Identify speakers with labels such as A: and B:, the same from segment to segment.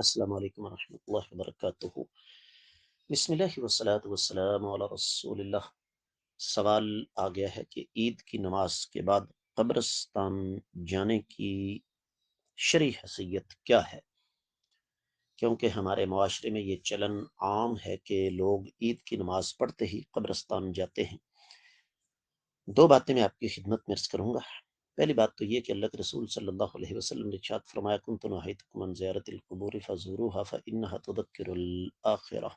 A: السلام علیکم ورحمۃ اللہ وبرکاتہ۔ بسم اللہ والصلاۃ والسلام علی رسول اللہ۔ سوال آ گیا ہے کہ عید کی نماز کے بعد قبرستان جانے کی شرعی حیثیت کیا ہے؟ کیونکہ ہمارے معاشرے میں یہ چلن عام ہے کہ لوگ عید کی نماز پڑھتے ہی قبرستان جاتے ہیں۔ دو باتیں میں آپ کی خدمت میں عرض کروں گا۔ پہلی بات تو یہ کہ اللہ کے رسول صلی اللہ علیہ وسلم نے ارشاد فرمایا کنت نہیتکم عن زیارت القبور فزوروها فانها تذکر الآخرہ۔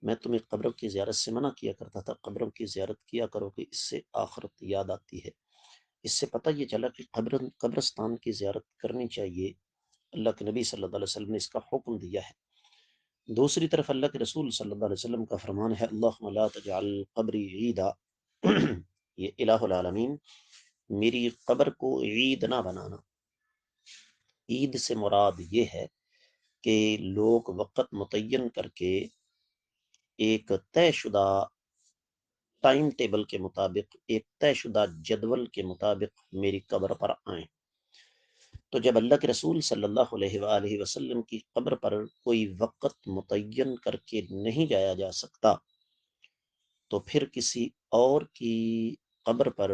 A: میں تمہیں قبروں کی زیارت سے منع کیا کرتا تھا، قبروں کی زیارت کیا کرو کہ اس سے آخرت یاد آتی ہے۔ اس سے پتہ یہ چلا کہ قبرستان کی زیارت کرنی چاہیے، اللہ کے نبی صلی اللہ علیہ وسلم نے اس کا حکم دیا ہے۔ دوسری طرف اللہ کے رسول صلی اللہ علیہ وسلم کا فرمان ہے اللہم لا تجعل قبری عیدا، یہ الہ العالمین میری قبر کو عید نہ بنانا۔ عید سے مراد یہ ہے کہ لوگ وقت متعین کر کے ایک طے شدہ ٹائم ٹیبل کے مطابق، ایک طے شدہ جدول کے مطابق میری قبر پر آئیں۔ تو جب اللہ کے رسول صلی اللہ علیہ وآلہ وسلم کی قبر پر کوئی وقت متعین کر کے نہیں جایا جا سکتا تو پھر کسی اور کی قبر پر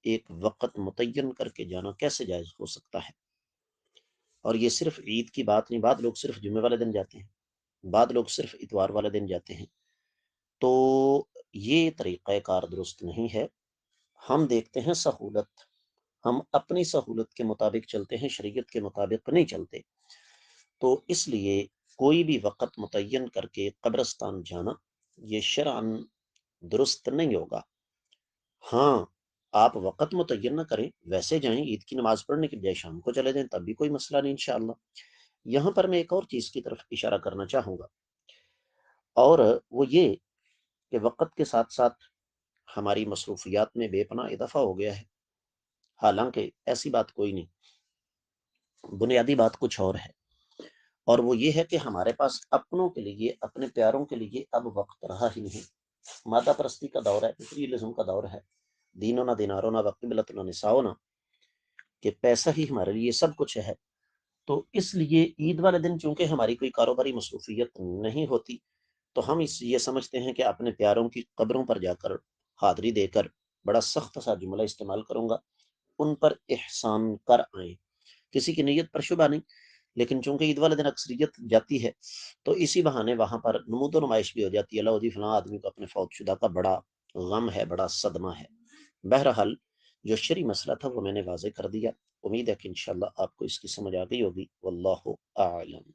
A: ایک وقت متعین کر کے جانا کیسے جائز ہو سکتا ہے؟ اور یہ صرف عید کی بات نہیں، بعض لوگ صرف جمعے والے دن جاتے ہیں، بعض لوگ صرف اتوار والے دن جاتے ہیں، تو یہ طریقہ کار درست نہیں ہے۔ ہم دیکھتے ہیں سہولت، ہم اپنی سہولت کے مطابق چلتے ہیں، شریعت کے مطابق نہیں چلتے، تو اس لیے کوئی بھی وقت متعین کر کے قبرستان جانا یہ شرعاً درست نہیں ہوگا۔ ہاں، آپ وقت متعین نہ کریں، ویسے جائیں، عید کی نماز پڑھنے کے بجائے شام کو چلے جائیں، تب بھی کوئی مسئلہ نہیں انشاءاللہ۔ یہاں پر میں ایک اور چیز کی طرف اشارہ کرنا چاہوں گا، اور وہ یہ کہ وقت کے ساتھ ساتھ ہماری مصروفیات میں بے پناہ اضافہ ہو گیا ہے۔ حالانکہ ایسی بات کوئی نہیں، بنیادی بات کچھ اور ہے، اور وہ یہ ہے کہ ہمارے پاس اپنوں کے لیے، اپنے پیاروں کے لیے اب وقت رہا ہی نہیں۔ مادہ پرستی کا دور ہے، مٹیریلزم کا دور ہے، دینونا دینارونا وقبلتنا نساؤنا، کہ پیسہ ہی ہمارے لیے سب کچھ ہے۔ تو اس لیے عید والے دن چونکہ ہماری کوئی کاروباری مصروفیت نہیں ہوتی، تو ہم یہ سمجھتے ہیں کہ اپنے پیاروں کی قبروں پر جا کر حاضری دے کر، بڑا سخت سا جملہ استعمال کروں گا، ان پر احسان کر آئیں۔ کسی کی نیت پر شبہ نہیں، لیکن چونکہ عید والے دن اکثریت جاتی ہے تو اسی بہانے وہاں پر نمود و نمائش بھی ہو جاتی ہے، اللہ جی فلاں آدمی کو اپنے فوت شدہ کا بڑا غم ہے، بڑا صدمہ ہے۔ بہرحال جو شرعی مسئلہ تھا وہ میں نے واضح کر دیا، امید ہے کہ انشاءاللہ آپ کو اس کی سمجھ آ گئی ہوگی۔ واللہ اعلم۔